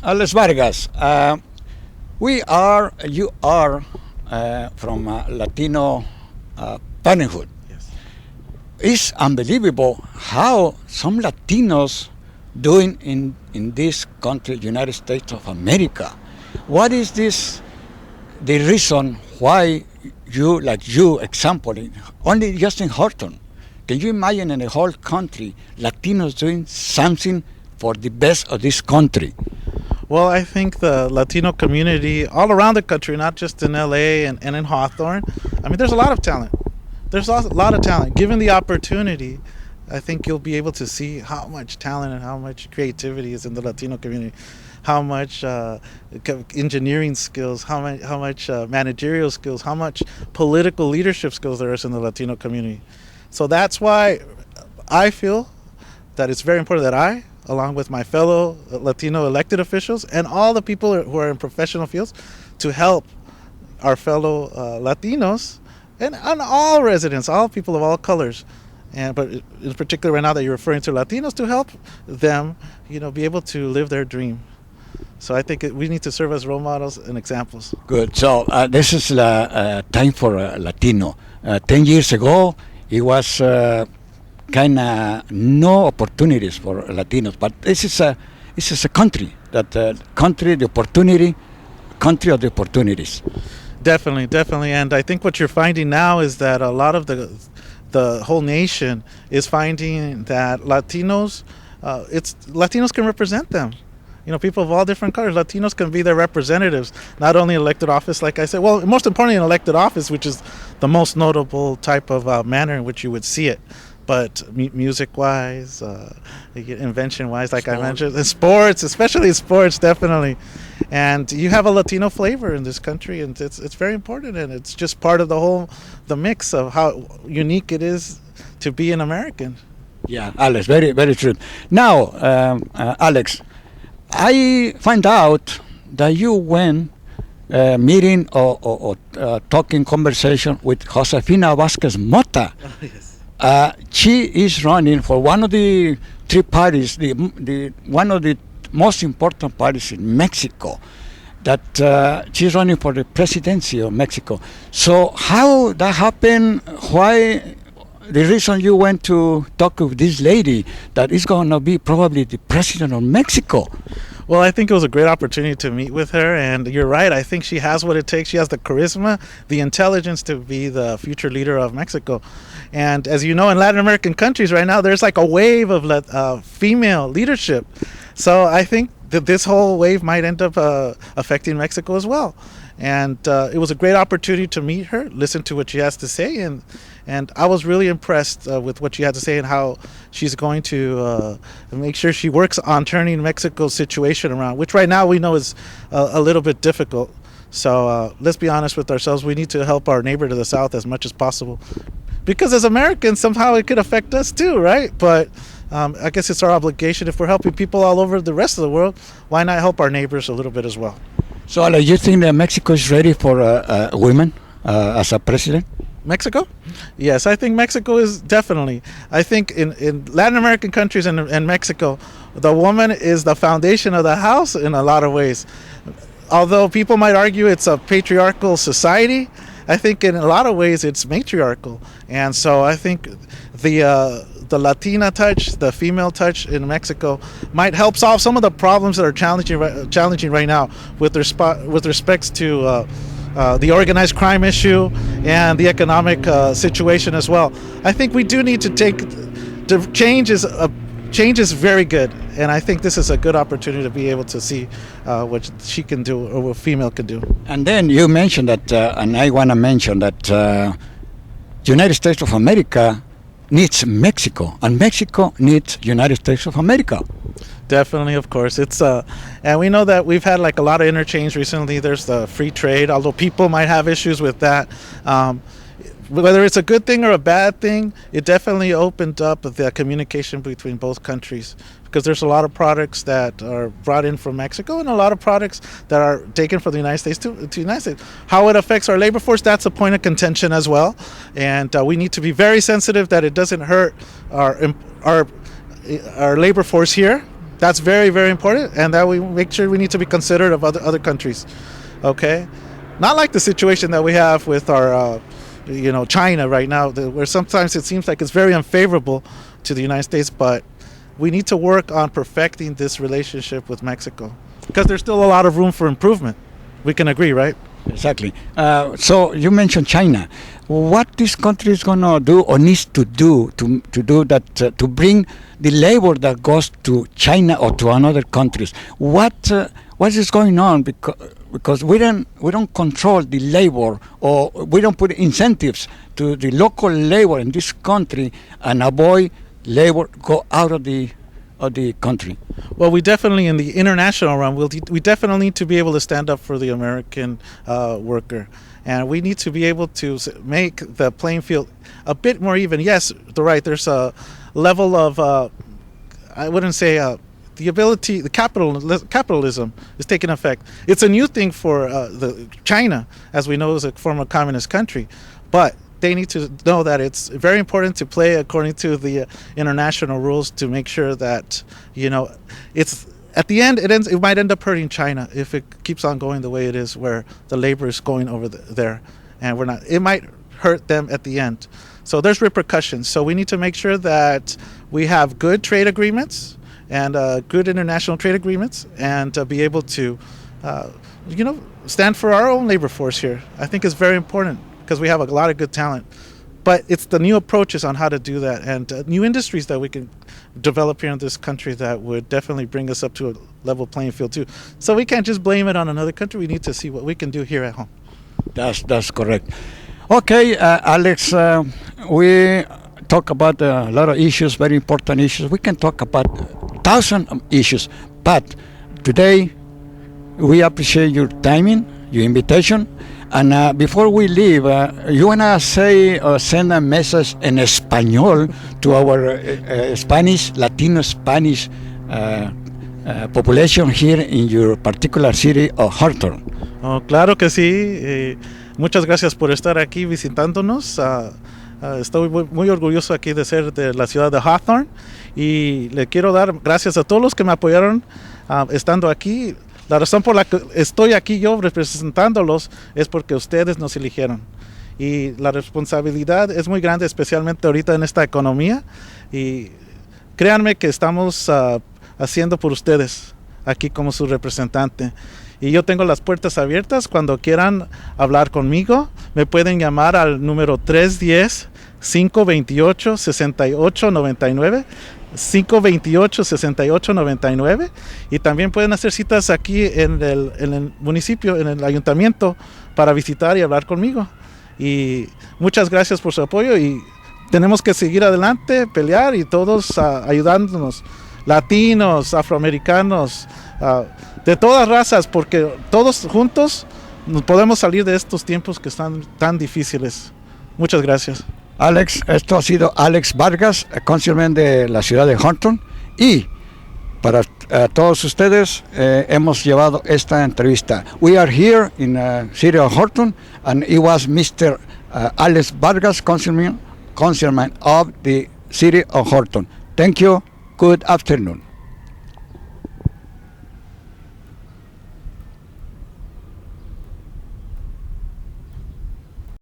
Alex Vargas, you are from Latino Parenthood. Yes. It's unbelievable how some Latinos doing in this country, United States of America. What is this? The reason why you, example, only just in Hawthorne, can you imagine in the whole country Latinos doing something for the best of this country? Well, I think the Latino community all around the country, not just in LA and in Hawthorne, I mean, there's a lot of talent. There's a lot of talent. Given the opportunity, I think you'll be able to see how much talent and how much creativity is in the Latino community, how much engineering skills, how much managerial skills, how much political leadership skills there is in the Latino community. So that's why I feel that it's very important that I, along with my fellow Latino elected officials and all the people who are in professional fields, to help our fellow Latinos and all residents, all people of all colors, but in particular right now that you're referring to Latinos, to help them, be able to live their dream. So I think we need to serve as role models and examples. Good. So this is time for Latino. 10 years ago, it was kind of no opportunities for Latinos, but this is a country the country of the opportunities. Definitely, and I think what you're finding now is that a lot of the whole nation is finding that Latinos can represent them. People of all different colors, Latinos can be their representatives, not only in elected office, like I said, well, most importantly in elected office, which is the most notable type of manner in which you would see it. But music-wise, invention-wise, like I mentioned, sports, especially sports, definitely. And you have a Latino flavor in this country, and it's very important, and it's just part of the mix of how unique it is to be an American. Yeah, Alex, very, very true. Now, Alex, I find out that you went meeting or talking conversation with Josefina Vasquez Mota. Oh, yes. She is running for one of the three parties, one of the most important parties in Mexico. That she's running for the presidency of Mexico. So how that happened? Why? The reason you went to talk with this lady that is going to be probably the president of Mexico. Well, I think it was a great opportunity to meet with her, and you're right. I think she has what it takes. She has the charisma, the intelligence to be the future leader of Mexico. And as you know, in Latin American countries right now, there's like a wave of female leadership. So I think that this whole wave might end up affecting Mexico as well. And it was a great opportunity to meet her, listen to what she has to say, and I was really impressed with what she had to say and how she's going to make sure she works on turning Mexico's situation around, which right now we know is a little bit difficult. So let's be honest with ourselves. We need to help our neighbor to the south as much as possible, because as Americans, somehow it could affect us too, right? But I guess it's our obligation. If we're helping people all over the rest of the world, why not help our neighbors a little bit as well? So, you think that Mexico is ready for women as a president? Mexico? Yes, I think Mexico is definitely. I think in Latin American countries and Mexico, the woman is the foundation of the house in a lot of ways. Although people might argue it's a patriarchal society, I think in a lot of ways it's matriarchal. And so I think the Latina touch, the female touch in Mexico might help solve some of the problems that are challenging right now with respects to the organized crime issue and the economic situation as well. I think we do need to change is very good, and I think this is a good opportunity to be able to see what she can do or what a female can do. And then you mentioned that, and I want to mention that United States of America needs Mexico, and Mexico needs United States of America. Definitely, of course. It's and we know that we've had like a lot of interchange recently. There's the free trade, although people might have issues with that. Whether it's a good thing or a bad thing, it definitely opened up the communication between both countries, because there's a lot of products that are brought in from Mexico and a lot of products that are taken from the United States to the United States. How it affects our labor force, that's a point of contention as well. And we need to be very sensitive that it doesn't hurt our labor force here. That's very, very important, and that we make sure we need to be considerate of other countries. Okay, not like the situation that we have with our, China right now, where sometimes it seems like it's very unfavorable to the United States, but we need to work on perfecting this relationship with Mexico because there's still a lot of room for improvement. We can agree, right? Exactly. So you mentioned China. What this country is going to do or needs to do to do that to bring the labor that goes to China or to another countries? What is going on? Because we don't control the labor, or we don't put incentives to the local labor in this country and avoid labor go out of the country. Well, we definitely, in the international realm, we definitely need to be able to stand up for the American worker. And we need to be able to make the playing field a bit more even. Yes, there's a level of, I wouldn't say, the ability, the capitalism is taking effect. It's a new thing for China, as we know, is a former communist country. But they need to know that it's very important to play according to the international rules to make sure that, it's at the end, it might end up hurting China if it keeps on going the way it is, where the labor is going over there, and it might hurt them at the end. So there's repercussions. So we need to make sure that we have good trade agreements and good international trade agreements, and be able to, stand for our own labor force here. I think it's very important because we have a lot of good talent. But it's the new approaches on how to do that, and new industries that we can develop here in this country that would definitely bring us up to a level playing field too. So we can't just blame it on another country. We need to see what we can do here at home. That's correct. Okay, Alex, we talk about a lot of issues, very important issues. We can talk about 1,000 issues, but today we appreciate your timing, your invitation. And before we leave, you want to say or send a message in Espanol to our Latino Spanish population here in your particular city of Hawthorne? Oh, claro que sí. Muchas gracias por estar aquí visitándonos. Estoy muy orgulloso aquí de ser de la ciudad de Hawthorne, y le quiero dar gracias a todos los que me apoyaron estando aquí. La razón por la que estoy aquí yo representándolos es porque ustedes nos eligieron, y la responsabilidad es muy grande, especialmente ahorita en esta economía, y créanme que estamos haciendo por ustedes aquí como su representante. Y yo tengo las puertas abiertas. Cuando quieran hablar conmigo, me pueden llamar al número 310-528-6899. 528-6899, y también pueden hacer citas aquí en el municipio, en el ayuntamiento, para visitar y hablar conmigo. Y muchas gracias por su apoyo, y tenemos que seguir adelante, pelear, y todos ayudándonos, latinos, afroamericanos, de todas razas, porque todos juntos nos podemos salir de estos tiempos que están tan difíciles. Muchas gracias. Alex, esto ha sido Alex Vargas, councilman de la ciudad de Hawthorne, y para todos ustedes hemos llevado esta entrevista. We are here in City of Hawthorne, and it was Mr. Alex Vargas, councilman of the City of Hawthorne. Thank you. Good afternoon.